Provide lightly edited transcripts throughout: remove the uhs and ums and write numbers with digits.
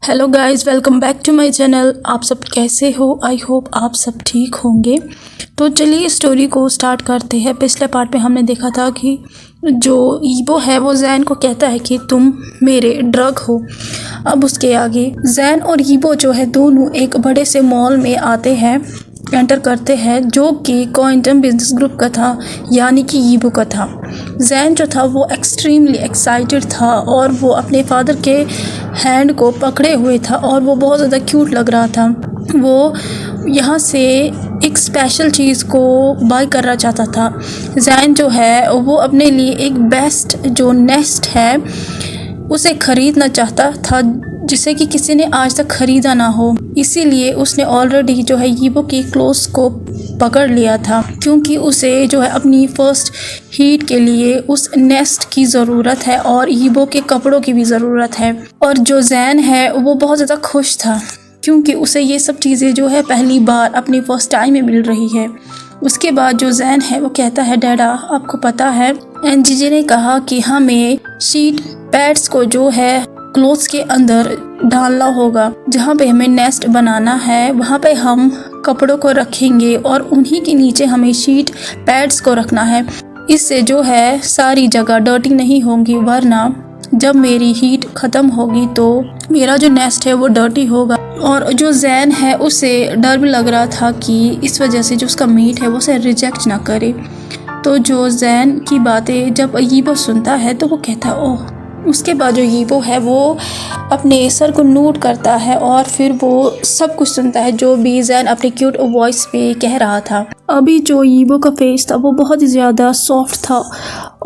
Hello guys, welcome back to my channel. आप सब कैसे हो? आई होप आप सब ठीक होंगे। तो चलिए स्टोरी को स्टार्ट करते हैं। पिछले पार्ट में हमने देखा था कि जो ईबो है वो जैन को कहता है कि तुम मेरे ड्रग हो। अब उसके आगे जैन और ईबो जो है दोनों एक बड़े से मॉल में आते हैं, एंटर करते हैं, जो कि क्वांटम बिजनेस ग्रुप का था, यानी कि ईबो का था। जैन जो था वो एक्सट्रीमली एक्साइटेड था और वो अपने फादर के हैंड को पकड़े हुए था और वो बहुत ज़्यादा क्यूट लग रहा था। वो यहाँ से एक स्पेशल चीज़ को बाय करना चाहता था। जैन जो है वो अपने लिए एक बेस्ट जो नेस्ट है उसे ख़रीदना चाहता था, जिसे कि किसी ने आज तक ख़रीदा ना हो। इसीलिए उसने ऑलरेडी जो है ईबो की क्लोथ्स को पकड़ लिया था, क्योंकि उसे जो है अपनी फर्स्ट हीट के लिए उस नेस्ट की ज़रूरत है और ईबो के कपड़ों की भी ज़रूरत है। और जो जैन है वो बहुत ज़्यादा खुश था, क्योंकि उसे ये सब चीज़ें जो है पहली बार अपनी फर्स्ट टाइम में मिल रही है। उसके बाद जो जैन है वो कहता है, डैडा आपको पता है एनजीजे ने कहा कि हमें शीट पैड्स को जो है क्लोथ्स के अंदर डालना होगा। जहाँ पे हमें नेस्ट बनाना है वहाँ पे हम कपड़ों को रखेंगे और उन्हीं के नीचे हमें शीट पैड्स को रखना है। इससे जो है सारी जगह डर्टी नहीं होंगी, वरना जब मेरी हीट ख़त्म होगी तो मेरा जो नेस्ट है वो डर्टी होगा। और जो जैन है उसे डर भी लग रहा था कि इस वजह से जो उसका मीट है वो उसे रिजेक्ट ना करे। तो जो जैन की बातें जब ईबो सुनता है तो वो कहता है ओह। उसके बाद जो ईबो है वो अपने सर को नोट करता है और फिर वो सब कुछ सुनता है जो भी जैन अपने क्यूट वॉइस पे कह रहा था। अभी जो ईबो का फेस था वो बहुत ही ज़्यादा सॉफ्ट था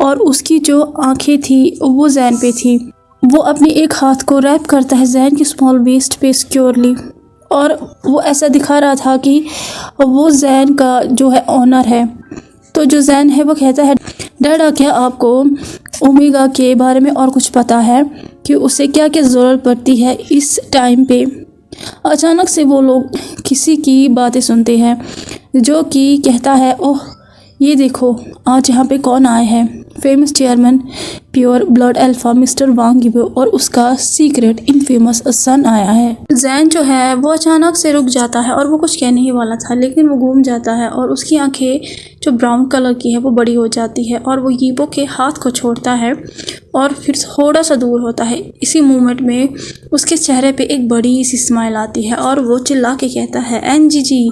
और उसकी जो आंखें थी वो जैन पे थी। वो अपने एक हाथ को रैप करता है जैन की स्मॉल वेस्ट पे सिक्योरली, और वो ऐसा दिखा रहा था कि वो जैन का जो है ऑनर है। तो जो जैन है वो कहता है, डैडा क्या आपको ओमेगा के बारे में और कुछ पता है कि उसे क्या क्या ज़रूरत पड़ती है इस टाइम पे? अचानक से वो लोग किसी की बातें सुनते हैं जो कि कहता है, ओह ये देखो आज यहाँ पे कौन आए हैं, famous chairman pure blood alpha mister Wang Yibo और उसका सीक्रेट इनफेमस सन आया है। जैन जो है वो अचानक से रुक जाता है और वो कुछ कहने ही वाला था, लेकिन वो घूम जाता है और उसकी आंखें जो ब्राउन कलर की है वो बड़ी हो जाती है और वो यीबो के हाथ को छोड़ता है और फिर थोड़ा सा दूर होता है। इसी मोमेंट में उसके चेहरे पे एक बड़ी सी स्माइल आती है और वो चिल्ला के कहता है, एनजीजी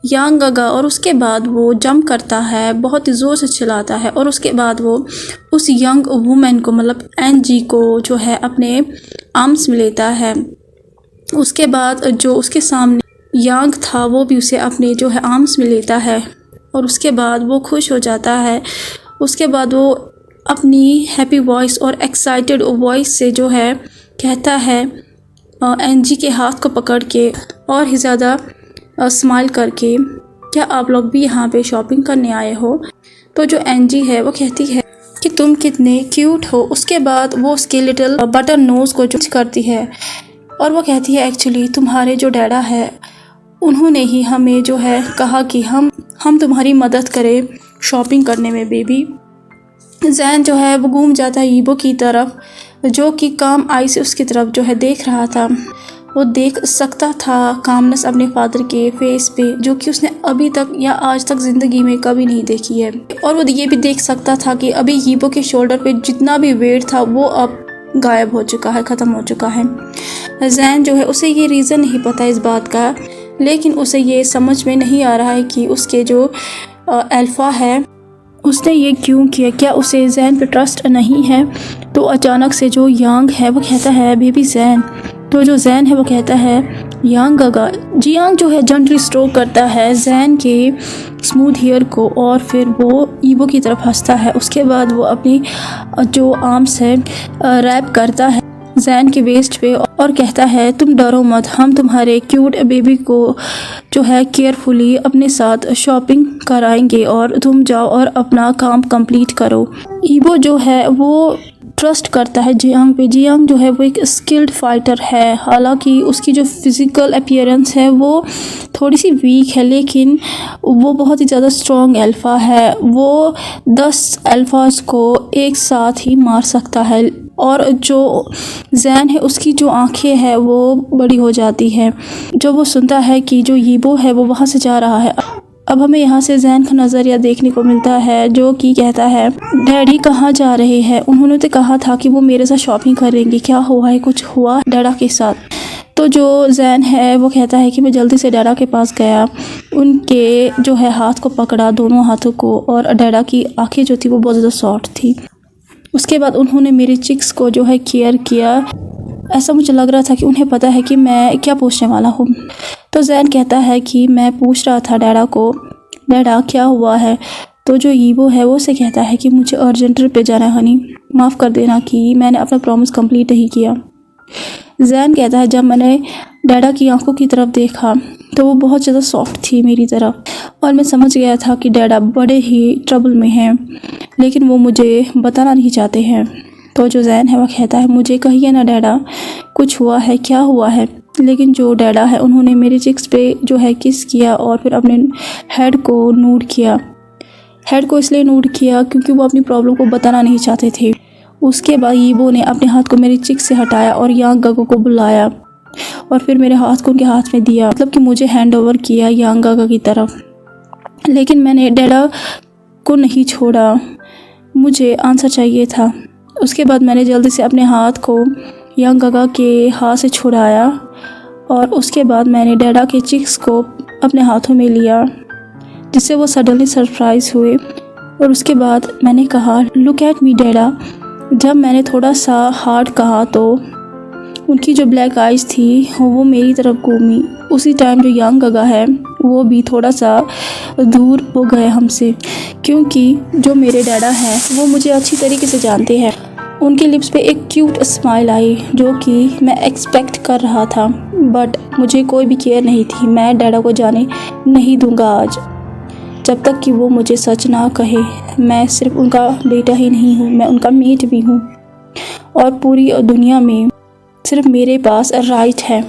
यांग गागा। और उसके बाद वो जंप करता है, बहुत ही ज़ोर से चिल्लाता है और उसके बाद वो उस यंग वुमेन को मतलब एनजी को जो है अपने आर्म्स में लेता है। उसके बाद जो उसके सामने यांग था वो भी उसे अपने जो है आर्म्स में लेता है और उसके बाद वो खुश हो जाता है। उसके बाद वो अपनी हैप्पी वॉइस और एक्साइटेड वॉइस से जो है कहता है एनजी के हाथ को पकड़ के और ही ज़्यादा स्माइल करके, क्या आप लोग भी यहाँ पे शॉपिंग करने आए हो? तो जो एनजी है वो कहती है कि तुम कितने क्यूट हो। उसके बाद वो उसके लिटिल बटर नोज़ को जज करती है और वो कहती है, एक्चुअली तुम्हारे जो डैडा है उन्होंने ही हमें जो है कहा कि हम तुम्हारी मदद करें शॉपिंग करने में बेबी। जैन जो है वो घूम जाता है ईबो की तरफ, जो कि काम आई से उसकी तरफ जो है देख रहा था। वो देख सकता था कामनेस अपने फादर के फेस पे, जो कि उसने अभी तक या आज तक ज़िंदगी में कभी नहीं देखी है। और वो ये भी देख सकता था कि अभी यीबो के शोल्डर पे जितना भी वेट था वो अब गायब हो चुका है, ख़त्म हो चुका है। जैन जो है उसे ये रीज़न नहीं पता इस बात का, लेकिन उसे ये समझ में नहीं आ रहा है कि उसके जो अल्फ़ा है उसने ये क्यों किया, क्या उसे जैन पे ट्रस्ट नहीं है? तो अचानक से जो यांग है वो कहता है, बेबी जैन। तो जो जैन है वो कहता है, यांग गागा। जियांग जो है जेंटली स्ट्रोक करता है जैन के स्मूथ हेयर को और फिर वो ईबो की तरफ हंसता है। उसके बाद वो अपनी जो आर्म्स है रैप करता है जैन के वेस्ट पे और कहता है, तुम डरो मत, हम तुम्हारे क्यूट बेबी को जो है केयरफुली अपने साथ शॉपिंग कराएंगे और तुम जाओ और अपना काम कंप्लीट करो। ईबो जो है वो ट्रस्ट करता है जियांग पे। जियांग जो है वो एक स्किल्ड फाइटर है, हालांकि उसकी जो फिज़िकल अपीयरेंस है वो थोड़ी सी वीक है, लेकिन वो बहुत ही ज़्यादा स्ट्रॉन्ग अल्फ़ा है। वो 10 अल्फ़ाज को एक साथ ही मार सकता है और जो जैन है उसकी जो आंखें हैं वो बड़ी हो जाती है जब वो सुनता है कि जो यीबो है वो वहाँ से जा रहा है। अब हमें यहाँ से जैन का नज़रिया देखने को मिलता है जो कि कहता है डैडी कहाँ जा रहे हैं, उन्होंने तो कहा था कि वो मेरे साथ शॉपिंग करेंगे, क्या हुआ है, कुछ हुआ डैडा के साथ। तो जो जैन है वो कहता है कि मैं जल्दी से डैडा के पास गया, उनके जो है हाथ को पकड़ा, दोनों हाथों को, और डैडा की आंखें जो थी वो बहुत ज़्यादा सॉफ्ट थी। उसके बाद उन्होंने मेरी चिक्स को जो है केयर किया। ऐसा मुझे लग रहा था कि उन्हें पता है कि मैं क्या पूछने वाला हूँ। तो जैन कहता है कि मैं पूछ रहा था डैडा को, डैडा क्या हुआ है। तो जो यीबो है वो उसे कहता है कि मुझे अर्जेंट ट्रिप पे जाना है हनी, माफ़ कर देना कि मैंने अपना प्रॉमिस कंप्लीट नहीं किया। जैन कहता है जब मैंने डैडा की आंखों की तरफ देखा तो वो बहुत ज़्यादा सॉफ्ट थी मेरी तरफ, और मैं समझ गया था कि डैडा बड़े ही ट्रबल में हैं, लेकिन वो मुझे बताना नहीं चाहते हैं। तो जो जैन है वो कहता है मुझे कहिए ना डैडा, कुछ हुआ है, क्या हुआ है। लेकिन जो डैडा है उन्होंने मेरी चिक्स पे जो है किस किया और फिर अपने हेड को नोट किया। हेड को इसलिए नोट किया क्योंकि वो अपनी प्रॉब्लम को बताना नहीं चाहते थे। उसके बाद यीबो ने अपने हाथ को मेरी चिक्स से हटाया और यांग गागा को बुलाया और फिर मेरे हाथ को उनके हाथ में दिया, मतलब कि मुझे हैंड ओवर किया यांग गागा की तरफ। लेकिन मैंने डैडा को नहीं छोड़ा, मुझे आंसर चाहिए था। उसके बाद मैंने जल्दी से अपने हाथ को यांग गागा के हाथ से छुड़ाया और उसके बाद मैंने डैडा के चिक्स को अपने हाथों में लिया, जिससे वो सडनली सरप्राइज़ हुए। और उसके बाद मैंने कहा लुक एट मी डैडा। जब मैंने थोड़ा सा हार्ड कहा तो उनकी जो ब्लैक आइज़ थी वो मेरी तरफ घूमी। उसी टाइम जो यांग गागा है वो भी थोड़ा सा दूर हो गए हमसे, क्योंकि जो मेरे डैडा हैं वो मुझे अच्छी तरीके से जानते हैं। उनके लिप्स पे एक क्यूट स्माइल आई जो कि मैं एक्सपेक्ट कर रहा था, बट मुझे कोई भी केयर नहीं थी। मैं डैडा को जाने नहीं दूंगा आज, जब तक कि वो मुझे सच ना कहे। मैं सिर्फ उनका बेटा ही नहीं हूँ, मैं उनका मेट भी हूँ, और पूरी दुनिया में सिर्फ मेरे पास राइट है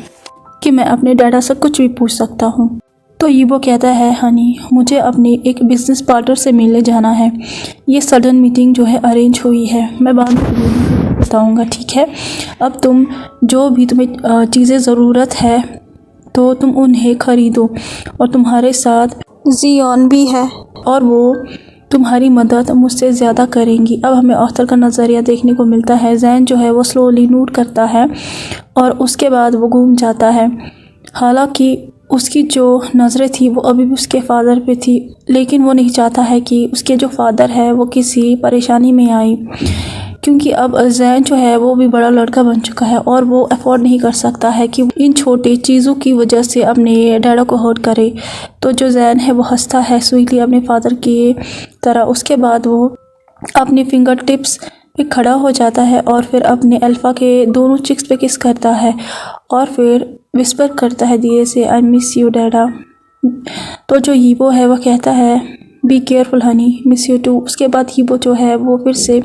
कि मैं अपने डैडा से कुछ भी पूछ सकता हूँ। तो यीबो कहता है हनी मुझे अपने एक बिज़नेस पार्टनर से मिलने जाना है, ये सडन मीटिंग जो है अरेंज हुई है, मैं बाद में बताऊँगा, ठीक है। अब तुम जो भी तुम्हें चीज़ें ज़रूरत है तो तुम उन्हें ख़रीदो, और तुम्हारे साथ जियोन भी है और वो तुम्हारी मदद मुझसे ज़्यादा करेंगी। अब हमें ऑथर का नज़रिया देखने को मिलता है। जैन जो है वो स्लोली नोट करता है और उसके बाद वो घूम जाता है। हालांकि उसकी जो नज़रें थी वो अभी भी उसके फादर पे थी, लेकिन वो नहीं चाहता है कि उसके जो फादर है वो किसी परेशानी में आए, क्योंकि अब जैन जो है वो भी बड़ा लड़का बन चुका है और वो अफोर्ड नहीं कर सकता है कि इन छोटी चीज़ों की वजह से अपने डैडा को हर्ट करे। तो जो जैन है वो हंसता है स्वीटली अपने फादर की तरह। उसके बाद वो अपने फिंगर टिप्स पे खड़ा हो जाता है और फिर अपने अल्फ़ा के दोनों चिक्स पे किस करता है और फिर विस्पर करता है धीरे से आई मिस यू डैडा। तो जो यीबो है वो कहता है be careful honey, miss you too. उसके बाद यीबो जो है वो फिर से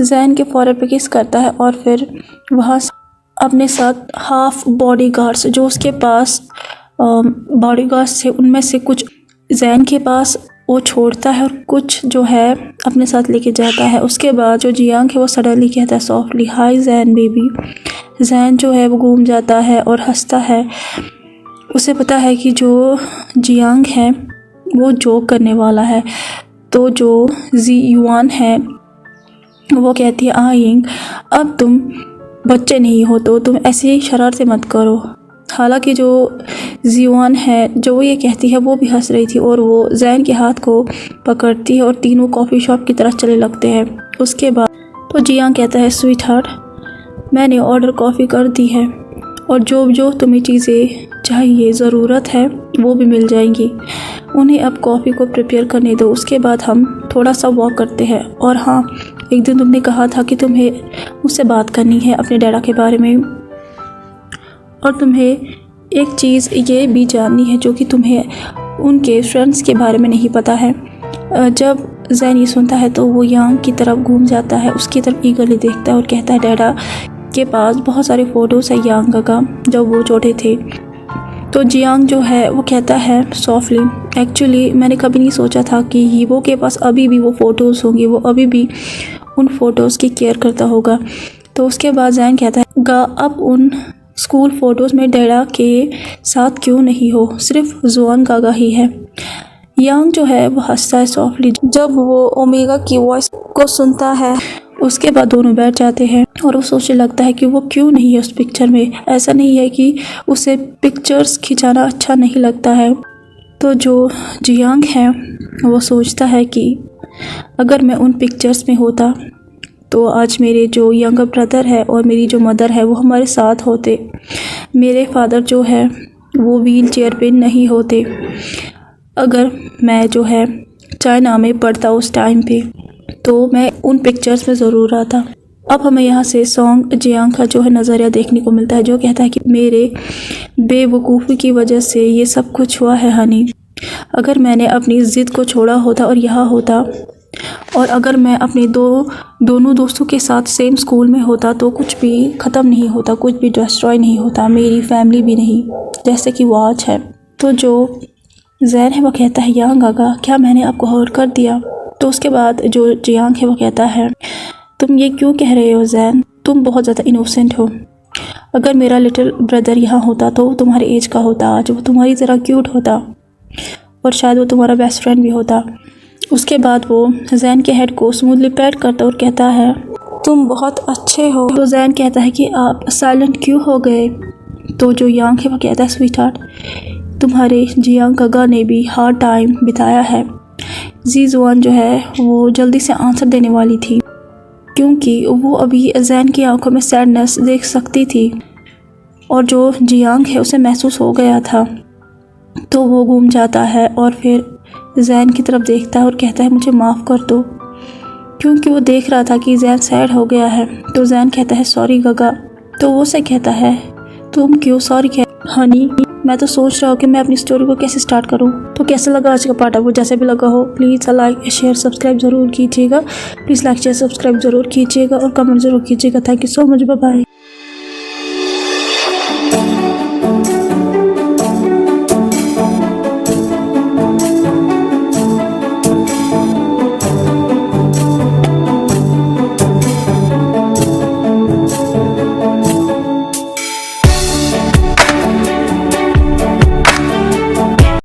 जैन के फॉरहेड पे किस करता है और फिर वहाँ अपने साथ हाफ बॉडीगार्ड्स जो उसके पास बॉडीगार्ड्स थे उनमें से कुछ जैन के पास वो छोड़ता है और कुछ जो है अपने साथ लेके जाता है। उसके बाद जो जियांग है वो सडनली कहता है सॉफ्टली हाय जैन बेबी। जैन जो है वो घूम जाता है और हंसता है। उसे पता है कि जो जियांग है वो जोक करने वाला है। तो जो जी युआन है वो कहती है आयिंग अब तुम बच्चे नहीं हो तो तुम ऐसे ही शरारतें मत करो। हालांकि जो जियोन है जो वो ये कहती है वो भी हंस रही थी और वो जैन के हाथ को पकड़ती है और तीनों कॉफ़ी शॉप की तरफ चले लगते हैं। उसके बाद तो जियांग कहता है स्वीट हार्ट मैंने ऑर्डर कॉफ़ी कर दी है और जो जो तुम्हें चीज़ें चाहिए ज़रूरत है वो भी मिल जाएंगी। उन्हें अब कॉफ़ी को प्रिपेयर करने दो। उसके बाद हम थोड़ा सा वॉक करते हैं। और हाँ, एक दिन तुमने कहा था कि तुम्हें मुझसे बात करनी है अपने डैडा के बारे में, और तुम्हें एक चीज़ ये भी जाननी है जो कि तुम्हें उनके फ्रेंड्स के बारे में नहीं पता है। जब जैन ये सुनता है तो वो यांग की तरफ घूम जाता है, उसकी तरफ ईगरली देखता है और कहता है डैडा के पास बहुत सारे फ़ोटोज़ है यांग का जब वो छोटे थे। तो जियांग जो है वो कहता है सॉफ्टली एक्चुअली मैंने कभी नहीं सोचा था कि यीबो के पास अभी भी वो फ़ोटोज़ होंगी, वो अभी भी उन फ़ोटोज़ की केयर करता होगा। तो उसके बाद जैन कहता है गा अब उन स्कूल फ़ोटोज़ में डैडा के साथ क्यों नहीं हो, सिर्फ जुआन गागा ही है। यांग जो है वो हंसता है सॉफ्टली जब वो ओमेगा की वॉइस को सुनता है। उसके बाद दोनों बैठ जाते हैं और वो सोचने लगता है कि वो क्यों नहीं है उस पिक्चर में। ऐसा नहीं है कि उसे पिक्चर्स खिंचाना अच्छा नहीं लगता है। तो जो जियांग है वो सोचता है कि अगर मैं उन पिक्चर्स में होता तो आज मेरे जो यंगर ब्रदर है और मेरी जो मदर है वो हमारे साथ होते, मेरे फादर जो है वो व्हील चेयर पे नहीं होते, अगर मैं जो है चाइना में पढ़ता उस टाइम पे तो मैं उन पिक्चर्स में ज़रूर आता। अब हमें यहाँ से सॉन्ग जियांग का जो है नज़रिया देखने को मिलता है, जो कहता है कि मेरे बेवकूफ़ी की वजह से ये सब कुछ हुआ है हनी। अगर मैंने अपनी ज़िद को छोड़ा होता और यहाँ होता, और अगर मैं अपने दोनों दोस्तों के साथ सेम स्कूल में होता तो कुछ भी ख़त्म नहीं होता, कुछ भी डिस्ट्रॉय नहीं होता, मेरी फैमिली भी नहीं, जैसे कि वो आज है। तो जो जैन है वो कहता है यांग गागा क्या मैंने आपको हर्ट कर दिया। तो उसके बाद जो जियांग है वो कहता है तुम ये क्यों कह रहे हो जैन, तुम बहुत ज़्यादा इनोसेंट हो। अगर मेरा लिटिल ब्रदर यहाँ होता तो वो तुम्हारे एज का होता, आज वो तुम्हारी तरह क्यूट होता और शायद वो तुम्हारा बेस्ट फ्रेंड भी होता। उसके बाद वो जैन के हेड को स्मूथली पैट करता और कहता है तुम बहुत अच्छे हो। तो जैन कहता है कि आप साइलेंट क्यों हो गए। तो जो यांग है वो कहता है स्वीट हार्ट तुम्हारे जियांग गागा ने भी हार्ड टाइम बिताया है। जी जुआन जो है वो जल्दी से आंसर देने वाली थी क्योंकि वो अभी जैन की आंखों में सैडनेस देख सकती थी और जो जियांग है उसे महसूस हो गया था। तो वो घूम जाता है और फिर जैन की तरफ देखता है और कहता है मुझे माफ़ कर दो, क्योंकि वो देख रहा था कि जैन सैड हो गया है। तो जैन कहता है सॉरी गागा। तो वो से कहता है तुम क्यों सॉरी कह हनी, मैं तो सोच रहा हूँ कि मैं अपनी स्टोरी को कैसे स्टार्ट करूँ। तो कैसा लगा आज का पार्ट, आपको जैसे भी लगा हो प्लीज़ लाइक शेयर सब्सक्राइब ज़रूर कीजिएगा। प्लीज़ लाइक शेयर सब्सक्राइब ज़रूर कीजिएगा और कमेंट ज़रूर कीजिएगा। Thank you so much, bye bye.